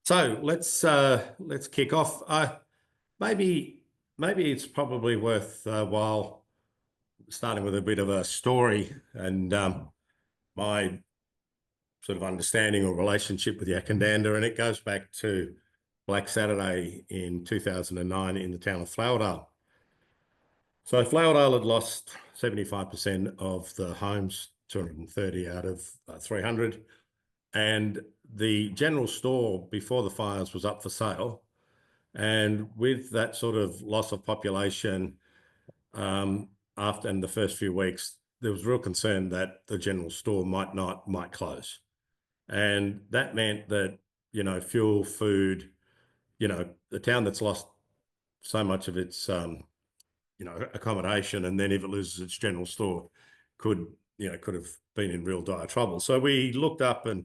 So let's kick off. Maybe it's probably worthwhile starting with a bit of a story and my sort of understanding or relationship with Yackandandah, and it goes back to Black Saturday in 2009 in the town of Flowerdale. So Flowerdale had lost 75% of the homes, 230 out of 300. And the general store before the fires was up for sale. And with that sort of loss of population after in the first few weeks, there was real concern that the general store might close. And that meant that, fuel, food, the town that's lost so much of its, accommodation, and then if it loses its general store, could have been in real dire trouble. So we looked up and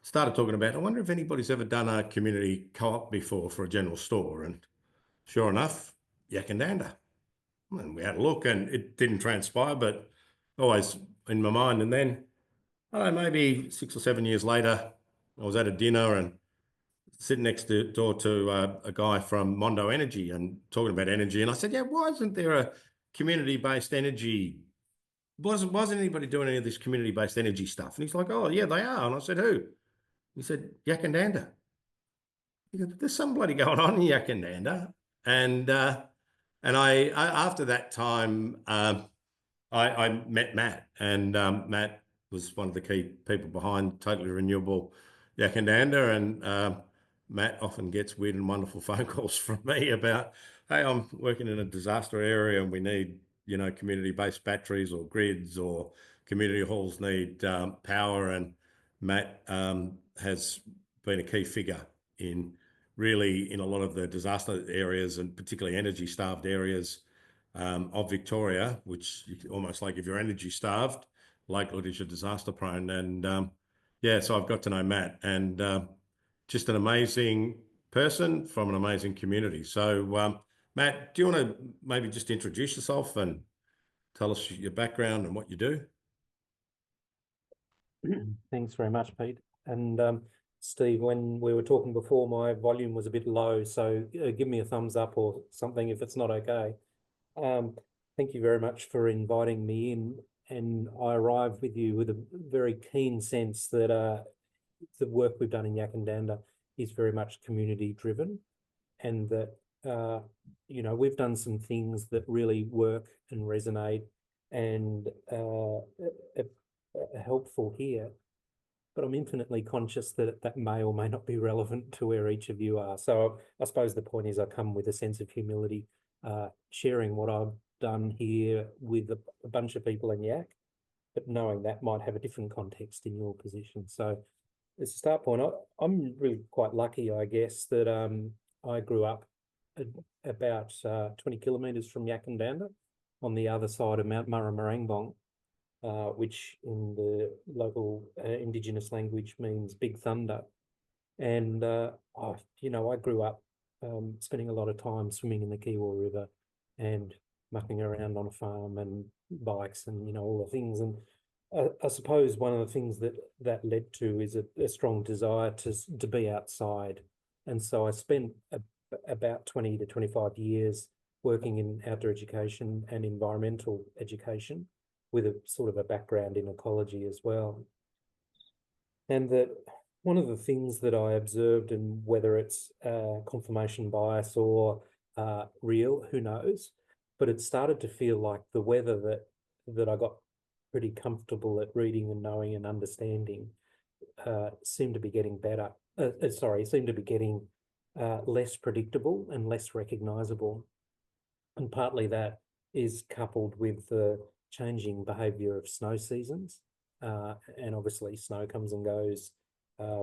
started talking about, I wonder if anybody's ever done a community co-op before for a general store. And sure enough, Yackandandah. And we had a look and it didn't transpire, but always in my mind. And then, I don't know, maybe 6 or 7 years later, I was at a dinner and sitting next door to a guy from Mondo Energy and talking about energy. And I said, yeah, why isn't there a community-based energy? Wasn't anybody doing any of this community-based energy stuff? And he's like, oh, yeah, they are. And I said, who? He said, Yackandandah. He goes, there's some bloody going on in Yackandandah. And I after that time, I met Matt, and Matt was one of the key people behind Totally Renewable Yackandandah. And Matt often gets weird and wonderful phone calls from me about, hey, I'm working in a disaster area and we need, community-based batteries or grids, or community halls need power. And Matt has been a key figure in a lot of the disaster areas, and particularly energy starved areas of Victoria, which almost like if you're energy starved, likelihood is you're disaster prone. And yeah, so I've got to know Matt, and just an amazing person from an amazing community. So Matt, do you want to maybe just introduce yourself and tell us your background and what you do? Thanks very much, Pete. And Steve, when we were talking before, my volume was a bit low, so give me a thumbs up or something if it's not okay. Thank you very much for inviting me in, and I arrived with you with a very keen sense that the work we've done in Yackandandah is very much community driven, and that we've done some things that really work and resonate and are helpful here. But I'm infinitely conscious that that may or may not be relevant to where each of you are. So I suppose the point is I come with a sense of humility, sharing what I've done here with a bunch of people in Yak, but knowing that might have a different context in your position. So as a start point, I'm really quite lucky, I guess, that I grew up about 20 kilometres from Yackandandah on the other side of Mount Murrumbidgee, which in the local Indigenous language means Big Thunder. And, I grew up spending a lot of time swimming in the Kiewa River and mucking around on a farm and bikes and, all the things. And I suppose one of the things that led to is a strong desire to be outside. And so I spent about 20 to 25 years working in outdoor education and environmental education, with a sort of a background in ecology as well. And that one of the things that I observed, and whether it's confirmation bias or real, who knows, but it started to feel like the weather that I got pretty comfortable at reading and knowing and understanding seemed to be getting better. Seemed to be getting less predictable and less recognisable. And partly that is coupled with the changing behaviour of snow seasons, and obviously snow comes and goes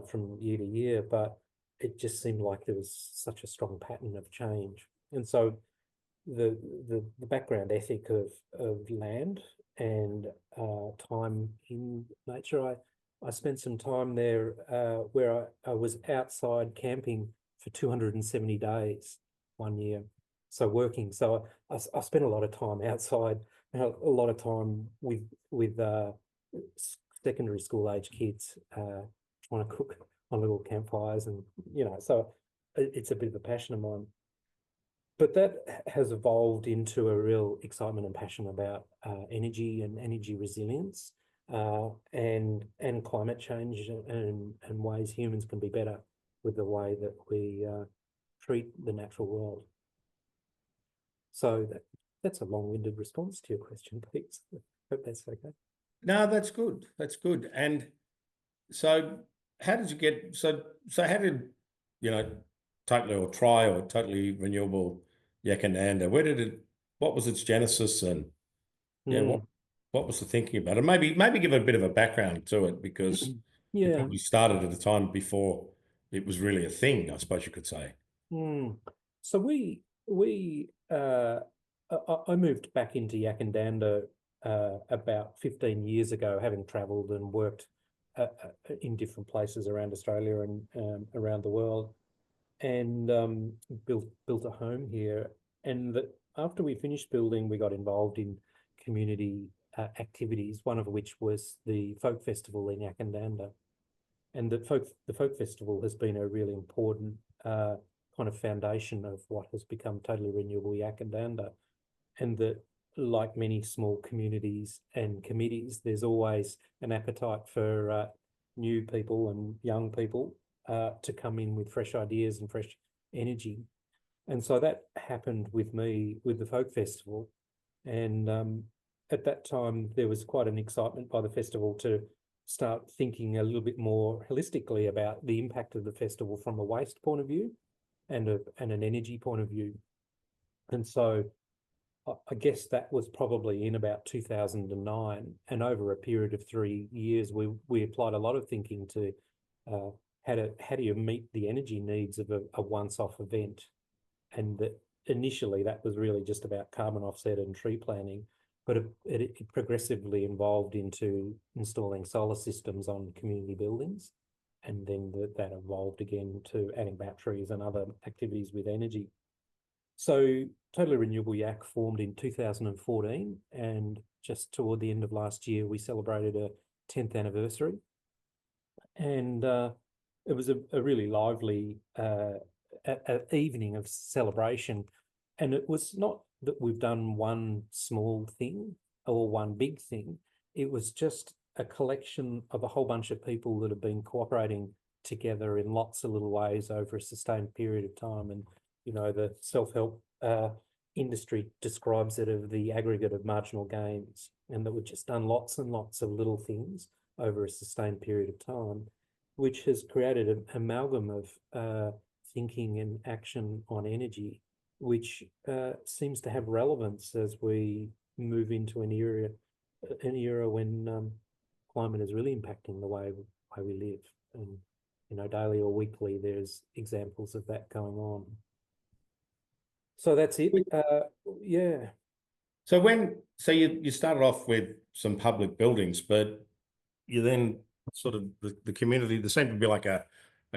from year to year, but it just seemed like there was such a strong pattern of change. And so the background ethic of land and time in nature, I spent some time there where I was outside camping for 270 days one year. So working, so I spent a lot of time outside, a lot of time with secondary school age kids, trying to on little campfires, and so it's a bit of a passion of mine. But that has evolved into a real excitement and passion about energy and energy resilience, and climate change, and ways humans can be better with the way that we treat the natural world. So that's a long-winded response to your question, Pete. Hope that's okay. No, that's good. That's good. And so how did you get, so how did, Totally Renewable Yackandandah, what was its genesis, and what was the thinking about it? Maybe give a bit of a background to it, because you probably started at a time before it was really a thing, I suppose you could say. So I moved back into Yackandandah about 15 years ago, having travelled and worked in different places around Australia and around the world, and built a home here. And after we finished building, we got involved in community activities, one of which was the folk festival in Yackandandah. And the folk festival has been a really important kind of foundation of what has become Totally Renewable Yackandandah. And that, like many small communities and committees, there's always an appetite for new people and young people to come in with fresh ideas and fresh energy. And so that happened with me with the folk festival. And at that time, there was quite an excitement by the festival to start thinking a little bit more holistically about the impact of the festival from a waste point of view and an energy point of view. And so I guess that was probably in about 2009, and over a period of 3 years, we applied a lot of thinking to how do you meet the energy needs of a once-off event. And that initially that was really just about carbon offset and tree planting, but it progressively evolved into installing solar systems on community buildings, and then that evolved again to adding batteries and other activities with energy. So Totally Renewable Yak formed in 2014, and just toward the end of last year, we celebrated a 10th anniversary. And it was a really lively evening of celebration. And it was not that we've done one small thing or one big thing. It was just a collection of a whole bunch of people that have been cooperating together in lots of little ways over a sustained period of time. And the self-help industry describes it as the aggregate of marginal gains, and that we've just done lots and lots of little things over a sustained period of time, which has created an amalgam of thinking and action on energy, which seems to have relevance as we move into an era when climate is really impacting the way we live. And daily or weekly, there's examples of that going on. So that's it. Yeah. So you started off with some public buildings, but you then sort of the community, there seemed to be like a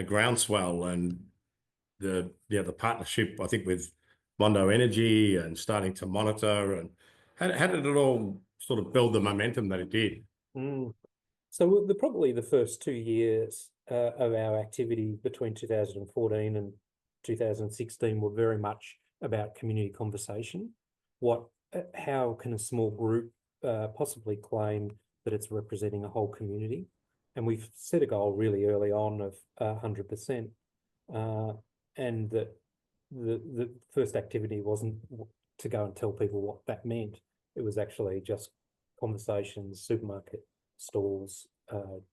groundswell, and the partnership, I think, with Mondo Energy, and starting to monitor, and how did it all sort of build the momentum that it did? So probably the first 2 years of our activity between 2014 and 2016 were very much about community conversation. How can a small group possibly claim that it's representing a whole community? And we've set a goal really early on of 100%, and that the first activity wasn't to go and tell people what that meant. It was actually just conversations, supermarket stalls,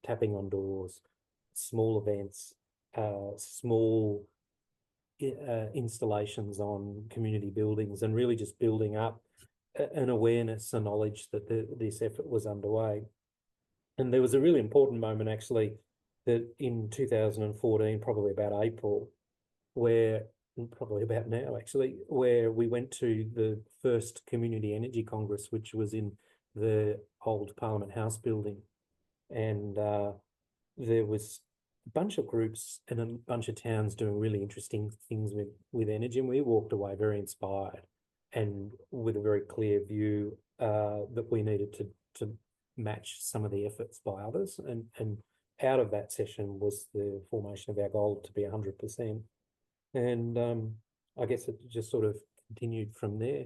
tapping on doors, small events, small installations on community buildings, and really just building up an awareness and knowledge that this effort was underway. And there was a really important moment, actually, that in 2014, probably about April, probably about now, actually, where we went to the first Community Energy Congress, which was in the old Parliament House building. And there was a bunch of groups and a bunch of towns doing really interesting things with energy, and we walked away very inspired and with a very clear view that we needed to match some of the efforts by others, and out of that session was the formation of our goal to be 100%. And I guess it just sort of continued from there.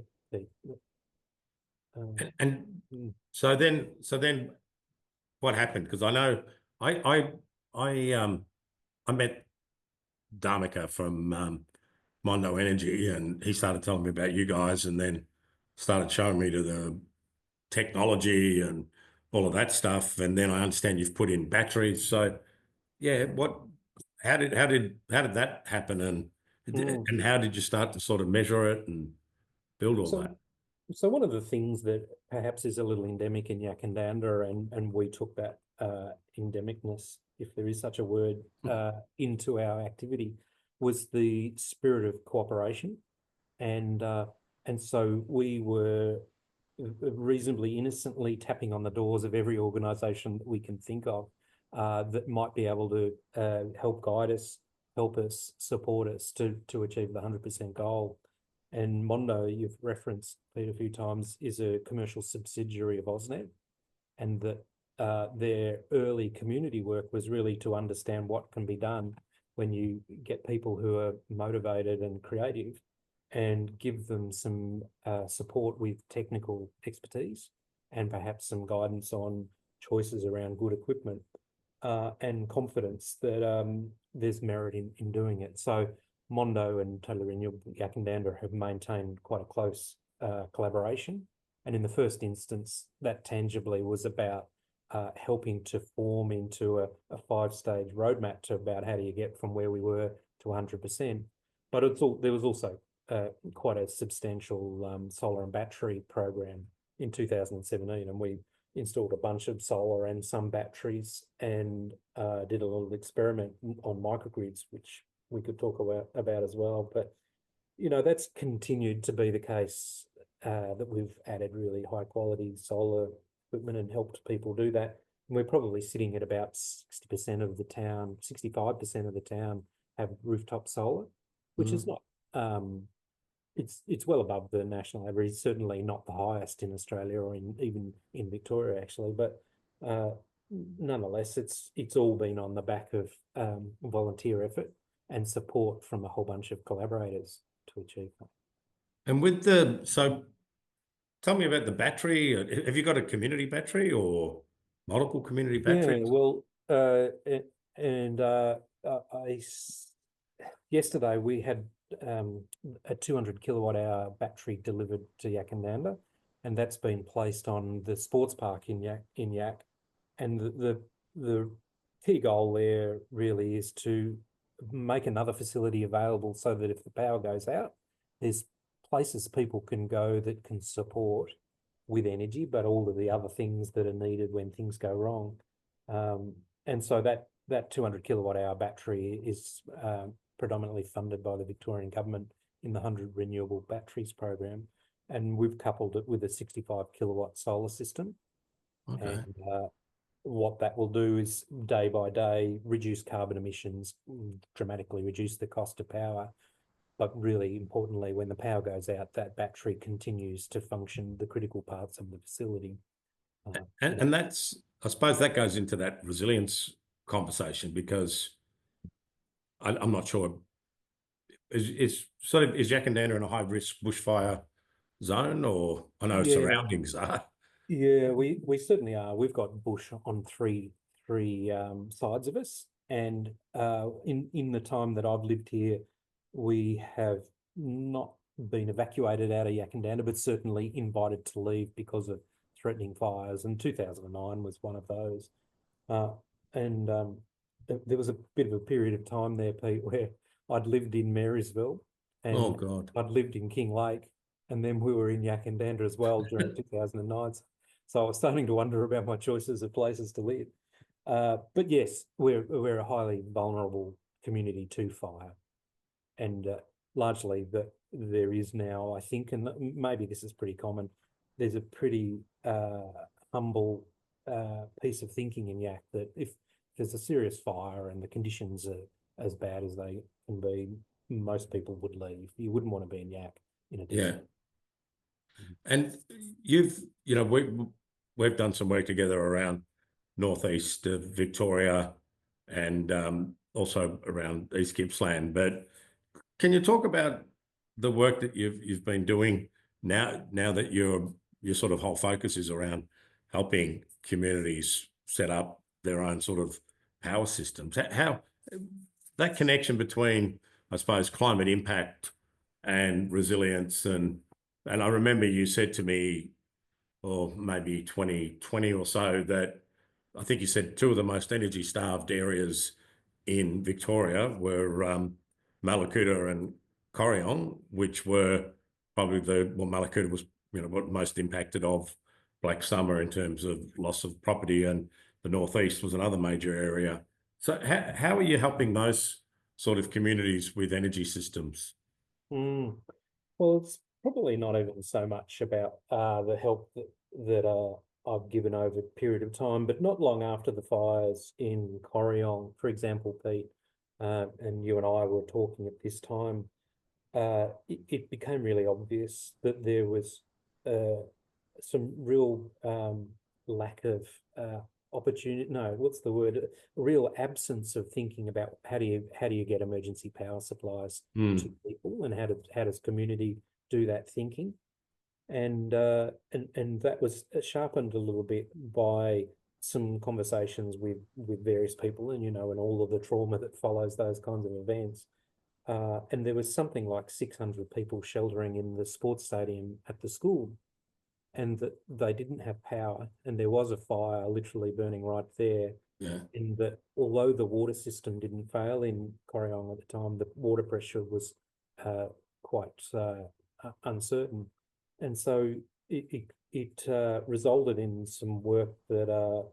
And so then what happened? Because I know I met Dharmika from Mondo Energy, and he started telling me about you guys, and then started showing me to the technology and all of that stuff. And then I understand you've put in batteries. So yeah, how did that happen, and how did you start to sort of measure it and build all that? So one of the things that perhaps is a little endemic in Yackandandah, and we took that endemicness, if there is such a word, into our activity, was the spirit of cooperation. And so we were reasonably innocently tapping on the doors of every organisation that we can think of that might be able to help guide us, help us, support us to achieve the 100% goal. And Mondo, you've referenced Pete a few times, is a commercial subsidiary of AusNet, and that their early community work was really to understand what can be done when you get people who are motivated and creative, and give them some support with technical expertise and perhaps some guidance on choices around good equipment and confidence that there's merit in doing it. So Mondo and Totally Renewable Yackandandah have maintained quite a close collaboration. And in the first instance, that tangibly was about helping to form into a 5-stage roadmap to about how do you get from where we were to 100%. But there was also quite a substantial solar and battery program in 2017, and we installed a bunch of solar and some batteries, and did a little experiment on microgrids, which we could talk about as well. But that's continued to be the case, that we've added really high quality solar equipment and helped people do that. And we're probably sitting at about 60% of the town, 65% of the town have rooftop solar, which is not it's well above the national average, certainly not the highest in Australia or even in Victoria actually, but nonetheless it's all been on the back of volunteer effort and support from a whole bunch of collaborators to achieve that. And so tell me about the battery. Have you got a community battery or multiple community batteries? Yeah, well, yesterday we had a 200 kilowatt hour battery delivered to Yackandandah, and that's been placed on the sports park in Yack. And the key goal there really is to make another facility available so that if the power goes out, there's places people can go that can support with energy, but all of the other things that are needed when things go wrong. And so that 200 kilowatt hour battery is predominantly funded by the Victorian government in the 100 renewable batteries program, and we've coupled it with a 65 kilowatt solar system. Okay. And what that will do is day by day reduce carbon emissions, dramatically reduce the cost of power, but really importantly, when the power goes out, that battery continues to function the critical parts of the facility. And that's, I suppose that goes into that resilience conversation, because I'm not sure, is Yackandandah in a high risk bushfire zone, or I know surroundings are? Yeah, we certainly are. We've got bush on three sides of us, and in the time that I've lived here, we have not been evacuated out of Yackandandah, but certainly invited to leave because of threatening fires, and 2009 was one of those. And there was a bit of a period of time there, Pete, where I'd lived in Marysville and Oh God. I'd lived in King Lake, and then we were in Yackandandah as well during 2009. So I was starting to wonder about my choices of places to live. But yes, we're a highly vulnerable community to fire, and largely that there is now, I think, and maybe this is pretty common, there's a pretty humble piece of thinking in Yack that if there's a serious fire and the conditions are as bad as they can be, most people would leave. You wouldn't want to be in Yack in a desert. And we've done some work together around northeast of Victoria, and also around East Gippsland. But can you talk about the work that you've been doing now that your sort of whole focus is around helping communities set up their own sort of power systems? How that connection between, I suppose, climate impact and resilience, and I remember you said to me, or maybe 2020 or so, that I think you said two of the most energy starved areas in Victoria were Malakuta and Corryong, which were probably Malakuta was, what most impacted of Black Summer in terms of loss of property, and the northeast was another major area. So how are you helping those sort of communities with energy systems? Mm. Well, it's probably not even so much about the help that I've given over a period of time, but not long after the fires in Corryong, for example, Pete, and you and I were talking at this time, it became really obvious that there was some real lack of opportunity. No, what's the word? A real absence of thinking about how do you get emergency power supplies to people, and how does community do that thinking? And that was sharpened a little bit by some conversations with various people, and and all of the trauma that follows those kinds of events. And there was something like 600 people sheltering in the sports stadium at the school, and that they didn't have power, and there was a fire literally burning right there. Yeah. And that although the water system didn't fail in Corryong at the time, the water pressure was quite uncertain. And so it resulted in some work that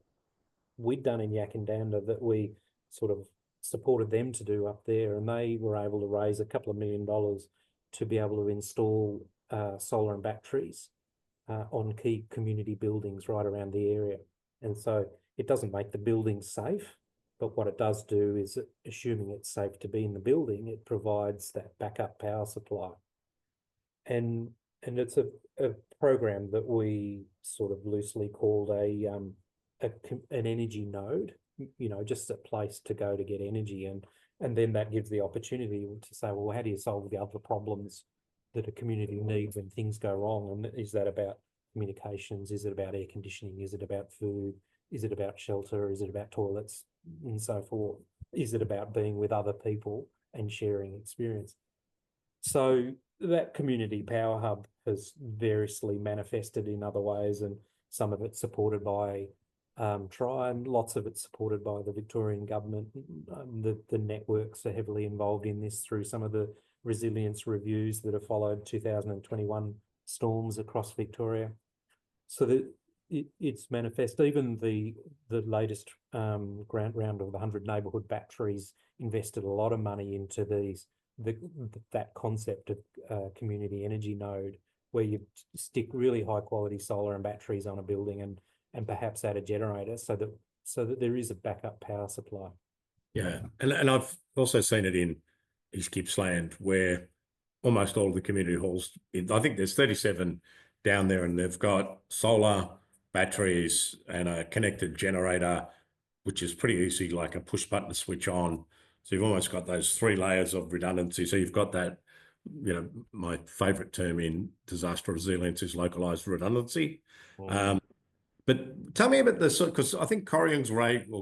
we'd done in Yackandandah that we sort of supported them to do up there, and they were able to raise a couple of $1 million to be able to install solar and batteries on key community buildings right around the area. And so it doesn't make the building safe, but what it does do is, assuming it's safe to be in the building, it provides that backup power supply. And it's a program that we sort of loosely called an energy node, just a place to go to get energy. And then that gives the opportunity to say, well, how do you solve the other problems that a community needs when things go wrong? And is that about communications? Is it about air conditioning? Is it about food? Is it about shelter? Is it about toilets and so forth? Is it about being with other people and sharing experience? So that community power hub has variously manifested in other ways, and some of it supported by TRI, and lots of it supported by the Victorian government. The networks are heavily involved in this through some of the resilience reviews that have followed 2021 storms across Victoria. So that it's manifest. Even the latest grant round of the 100 neighbourhood batteries invested a lot of money into that concept of community energy node, where you stick really high quality solar and batteries on a building, and perhaps add a generator so that there is a backup power supply. Yeah, and I've also seen it in East Gippsland, where almost all of the community halls, I think there's 37 down there, and they've got solar, batteries, and a connected generator, which is pretty easy, like a push button to switch on. So you've almost got those 3 layers of redundancy. So you've got that, my favourite term in disaster resilience is localised redundancy. But tell me about this, because I think Corryong's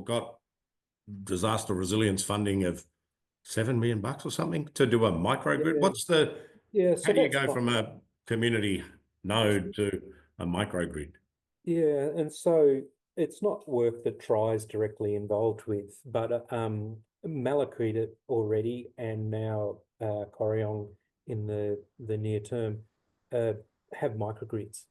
got disaster resilience funding of $7 million or something to do a microgrid. Yeah. What's So how do you that's go from a community node to a microgrid? Yeah, and so it's not work that TRI is directly involved with, but Malakuta already, and now Corryong in the near term have microgrids,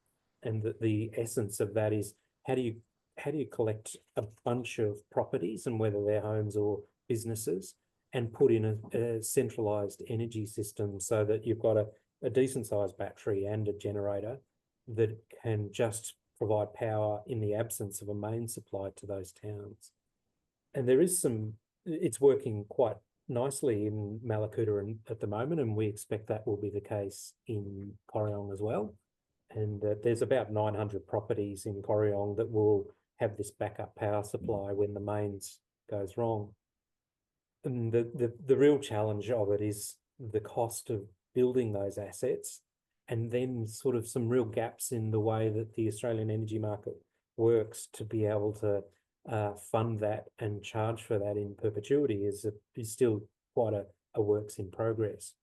and the essence of that is how do you collect a bunch of properties, and whether they're homes or businesses, and put in a centralized energy system so that you've got a decent sized battery and a generator that can just provide power in the absence of a main supply to those towns. And it's working quite nicely in Malakuta at the moment, and we expect that will be the case in Corryong as well. And there's about 900 properties in Corryong that will have this backup power supply when the mains goes wrong. And the real challenge of it is the cost of building those assets, and then sort of some real gaps in the way that the Australian energy market works to be able to fund that and charge for that in perpetuity is still quite a works in progress.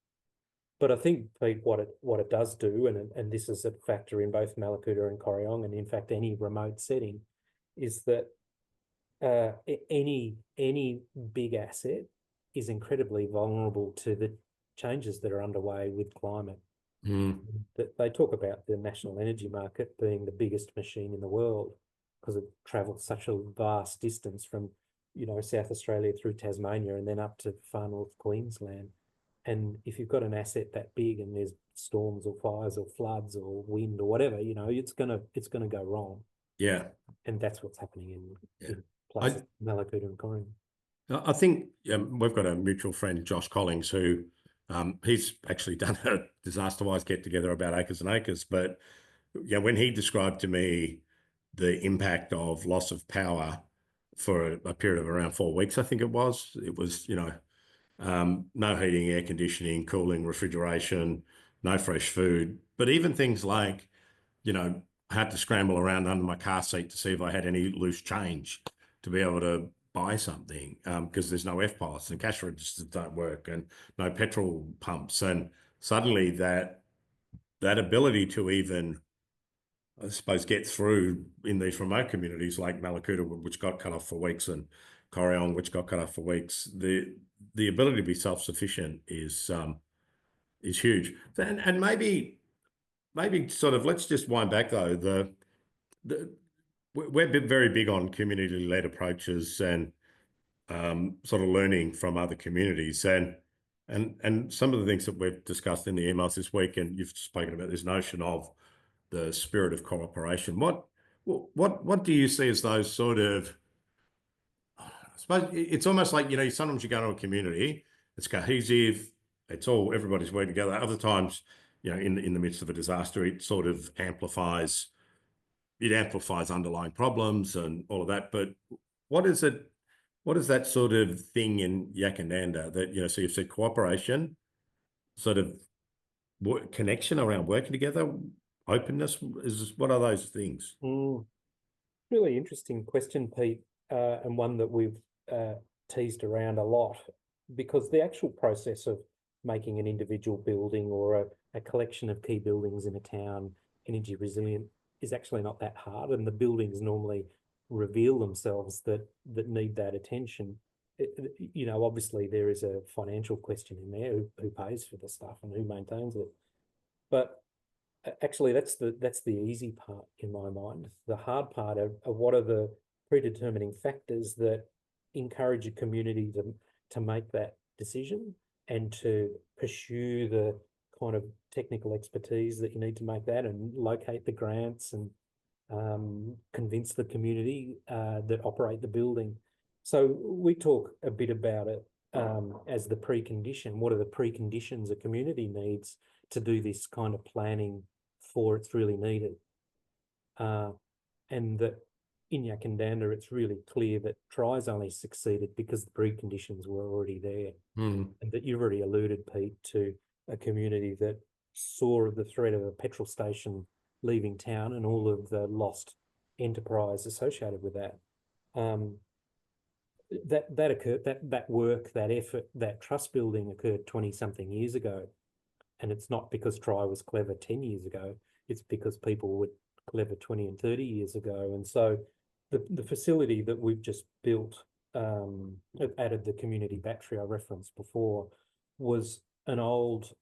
But I think, Pete, what it does do, and this is a factor in both Mallacoota and Corryong, and in fact any remote setting, is that any big asset is incredibly vulnerable to the changes that are underway with climate. That they talk about the national energy market being the biggest machine in the world because it travels such a vast distance from, South Australia through Tasmania and then up to far north Queensland. And if you've got an asset that big and there's storms or fires or floods or wind or whatever, it's gonna go wrong. Yeah. And that's what's happening in I, places, Mallacoota and Corryong. I think we've got a mutual friend, Josh Collings, who he's actually done a DisasterWISE get together about acres and acres. But when he described to me the impact of loss of power for a period of around 4 weeks, I think it was no heating, air conditioning, cooling, refrigeration, no fresh food. But even things like, I had to scramble around under my car seat to see if I had any loose change to be able to buy something because there's no FPOS and cash registers don't work and no petrol pumps. And suddenly that ability to even, I suppose, get through in these remote communities like Mallacoota, which got cut off for weeks, and Corryong, which got cut off for weeks, the ability to be self-sufficient is huge. And maybe sort of, let's just wind back though. We're very big on community-led approaches and sort of learning from other communities, and some of the things that we've discussed in the emails this week, and you've spoken about this notion of the spirit of cooperation. What do you see as those sort of, I suppose it's almost like, sometimes you go to a community, it's cohesive, everybody's working together. Other times, in the midst of a disaster, it sort of amplifies underlying problems and all of that. But what is that sort of thing in Yackandandah that, so you've said cooperation, sort of connection around working together, openness, what are those things? Really interesting question, Pete, and one that we've teased around a lot, because the actual process of making an individual building or a collection of key buildings in a town energy resilient is actually not that hard, and the buildings normally reveal themselves that need that attention. Obviously there is a financial question in there, who pays for the stuff and who maintains it, but actually that's the easy part in my mind. The hard part of what are the predetermining factors that encourage a community to make that decision and to pursue the kind of technical expertise that you need to make that, and locate the grants and convince the community that operate the building. So we talk a bit about it as the precondition. What are the preconditions a community needs to do this kind of planning for it's really needed? And that in Yackandandah, it's really clear that TRI's only succeeded because the preconditions were already there. And that you've already alluded, Pete, to a community that saw the threat of a petrol station leaving town and all of the lost enterprise associated with that. That occurred, that work, that effort, that trust building occurred 20-something years ago. And it's not because TRI was clever 10 years ago, it's because people were clever 20 and 30 years ago. And so the facility that we've just built, added the community battery I referenced before, was an old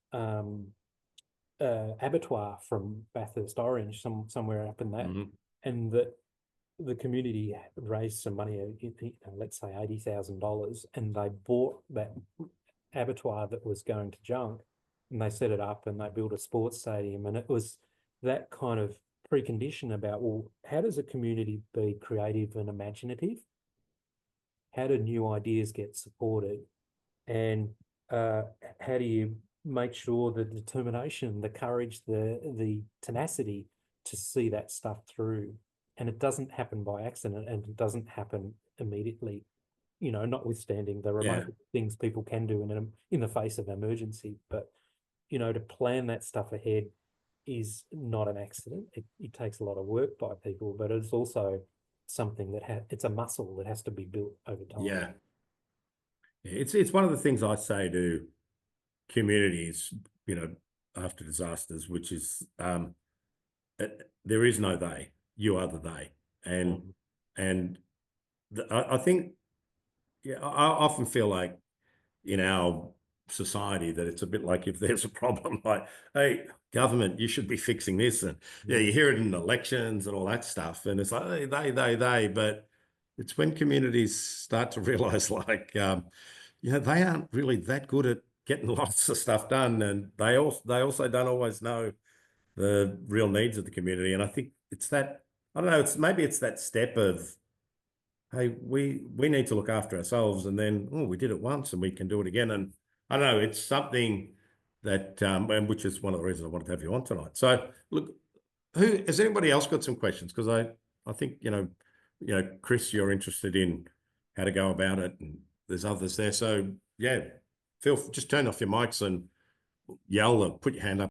abattoir from Bathurst Orange, somewhere up in that, and that the community raised some money, let's say $80,000, and they bought that abattoir that was going to junk, and they set it up and they built a sports stadium. And it was that kind of precondition about, well, how does a community be creative and imaginative? How do new ideas get supported? And how do you make sure the determination, the courage, the tenacity to see that stuff through? And it doesn't happen by accident, and it doesn't happen immediately. notwithstanding the remote things people can do in the face of emergency. But, to plan that stuff ahead is not an accident. It takes a lot of work by people, but it's also something that it's a muscle that has to be built over time. Yeah. It's one of the things I say to communities, after disasters, which is there is no they. You are the they, and I think, I often feel like in our society that it's a bit like if there's a problem, like, hey, government, you should be fixing this, and you hear it in elections and all that stuff, and it's like, hey, they, but it's when communities start to realize, like, they aren't really that good at getting lots of stuff done, and they also don't always know the real needs of the community. And I think it's that, I don't know, maybe it's that step of, hey, we need to look after ourselves, and then, oh, we did it once and we can do it again. And I don't know, it's something that, and which is one of the reasons I wanted to have you on tonight. So look, has anybody else got some questions? Because I think, Chris, you're interested in how to go about it, and there's others there. So yeah, just turn off your mics and yell or put your hand up.